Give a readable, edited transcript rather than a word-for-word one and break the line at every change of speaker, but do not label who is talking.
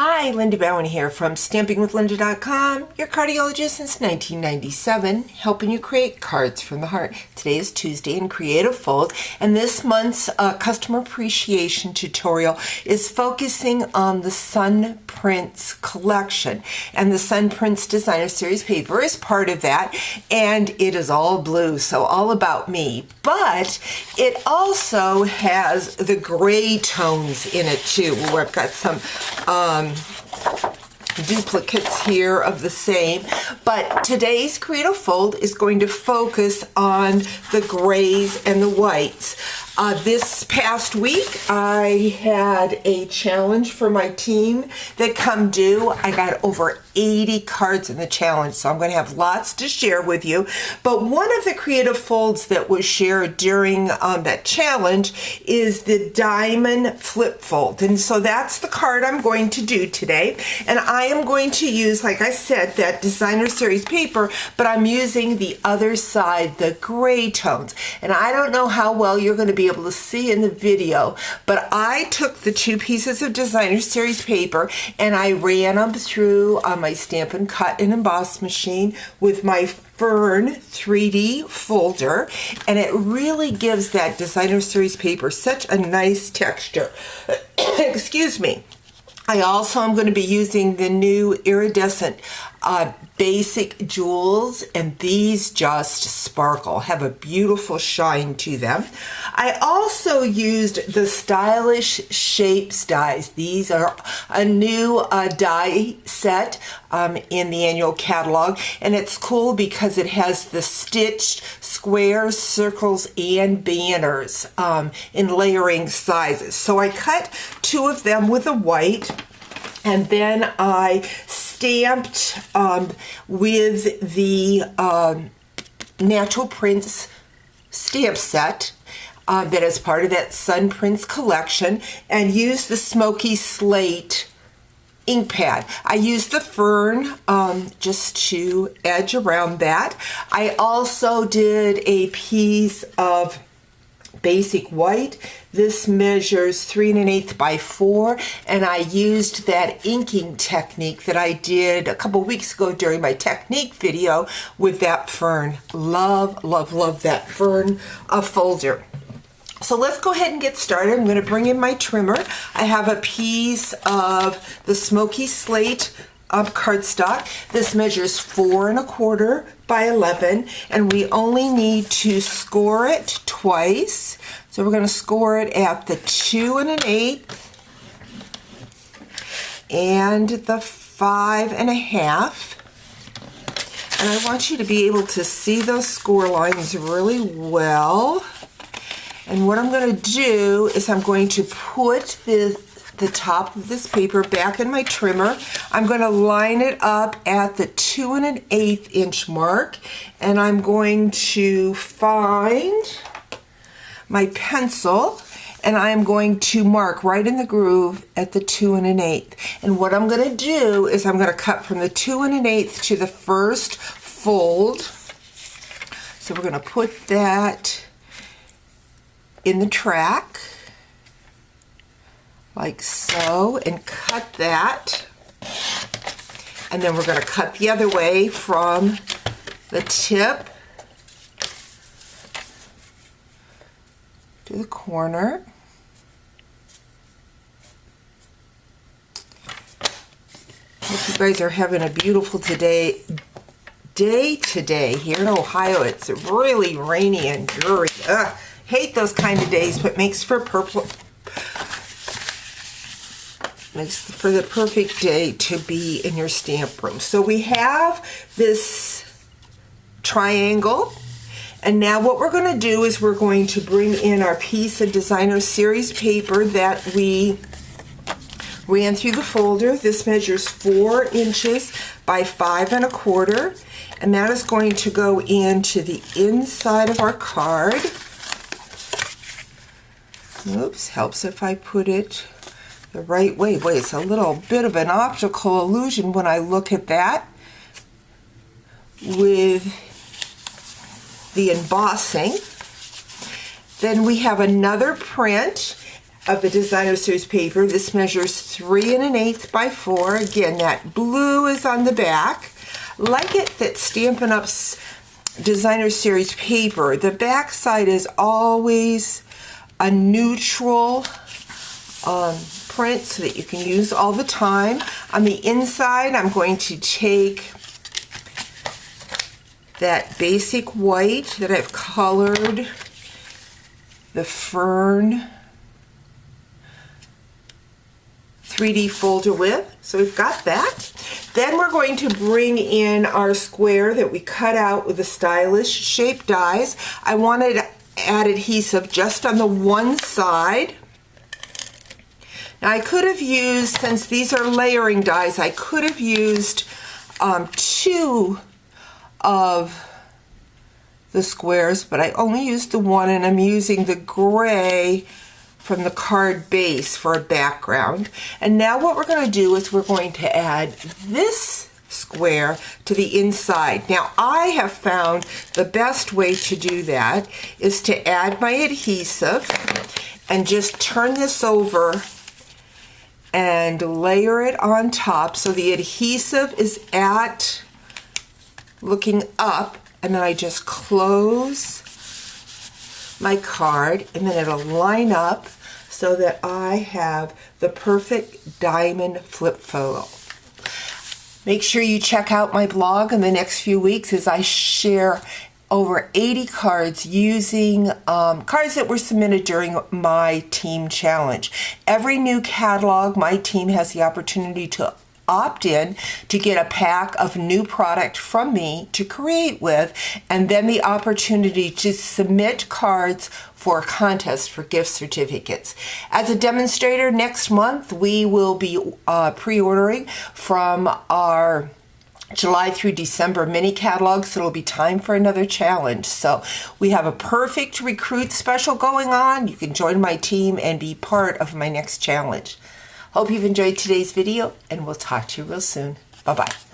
Hi, Linda Bowen here from StampingWithLinda.com, your cardiologist since 1997, helping you create cards from the heart. Today is Tuesday in Creative Fold, and this month's customer appreciation tutorial is focusing on the Sun Prints collection. And the Sun Prints Designer Series paper is part of that, and it is all blue, so all about me. But it also has the gray tones in it too, where I've got some duplicates here of the same, but today's Creative Fold is going to focus on the grays and the whites. This past week I had a challenge for my team that come due. I got over 80 cards in the challenge, so I'm going to have lots to share with you. But one of the Creative Folds that was shared during that challenge is the Diamond Flip Fold, and so that's the card I'm going to do today. And I am going to use, like I said, that Designer Series paper, but I'm using the other side, the gray tones. And I don't know how well you're going to be able to see in the video, but I took the two pieces of Designer Series paper and I ran them through my Stampin' Cut and Emboss machine with my Fern 3D folder, and it really gives that Designer Series paper such a nice texture. Excuse me. I also am going to be using the new iridescent basic jewels, and these just sparkle, have a beautiful shine to them. I also used the Stylish Shapes dies. These are a new die set in the annual catalog, and it's cool because it has the stitched squares, circles, and banners in layering sizes. So I cut two of them with a white, and then I stamped with the Natural Prints stamp set that is part of that Sun Prints collection, and used the Smoky Slate ink pad. I used the fern just to edge around that. I also did a piece of basic white. This measures 3 1/8 by 4, and I used that inking technique that I did a couple weeks ago during my technique video with that fern. Love, love, love that fern folder. So let's go ahead and get started. I'm going to bring in my trimmer. I have a piece of the Smoky Slate cardstock. This measures 4 1/4 by 11, and we only need to score it twice. So we're going to score it at the 2 1/8 and the 5 1/2. And I want you to be able to see those score lines really well. And what I'm going to do is I'm going to put the top of this paper back in my trimmer. I'm going to line it up at the 2 1/8 inch mark, and I'm going to find my pencil, and I'm going to mark right in the groove at the 2 1/8. And what I'm going to do is I'm going to cut from the 2 1/8 to the first fold. So we're going to put that in the track like so, and cut that, and then we're going to cut the other way from the tip to the corner. Hope you guys are having a beautiful day today. Here in Ohio, it's really rainy and dreary. Hate those kind of days, but makes for the perfect day to be in your stamp room. So we have this triangle, and now what we're going to do is we're going to bring in our piece of Designer Series paper that we ran through the folder. This measures 4 inches by 5 1/4, and that is going to go into the inside of our card. Oops, helps if I put it the right way. Boy, it's a little bit of an optical illusion when I look at that with the embossing. Then we have another print of the Designer Series paper. This measures 3 1/8 by 4. Again, that blue is on the back. Like it that Stampin' Up's Designer Series paper, the back side is always a neutral print so that you can use all the time. On the inside, I'm going to take that basic white that I've colored the fern 3D folder with. So we've got that. Then we're going to bring in our square that we cut out with the stylish shape dies. I wanted to add adhesive just on the one side. Now I could have used, since these are layering dies, I could have used 2 of the squares, but I only used the one, and I'm using the gray from the card base for a background. And now what we're going to do is we're going to add this square to the inside. Now I have found the best way to do that is to add my adhesive and just turn this over and layer it on top so the adhesive is looking up, and then I just close my card and then it'll line up so that I have the perfect diamond flip photo. Make sure you check out my blog in the next few weeks as I share over 80 cards using cards that were submitted during my team challenge. Every new catalog, my team has the opportunity to opt in to get a pack of new product from me to create with, and then the opportunity to submit cards for a contest for gift certificates. As a demonstrator, next month we will be pre-ordering from our July through December mini catalog, so it'll be time for another challenge. So we have a perfect recruit special going on. You can join my team and be part of my next challenge. Hope you've enjoyed today's video, and we'll talk to you real soon. Bye-bye.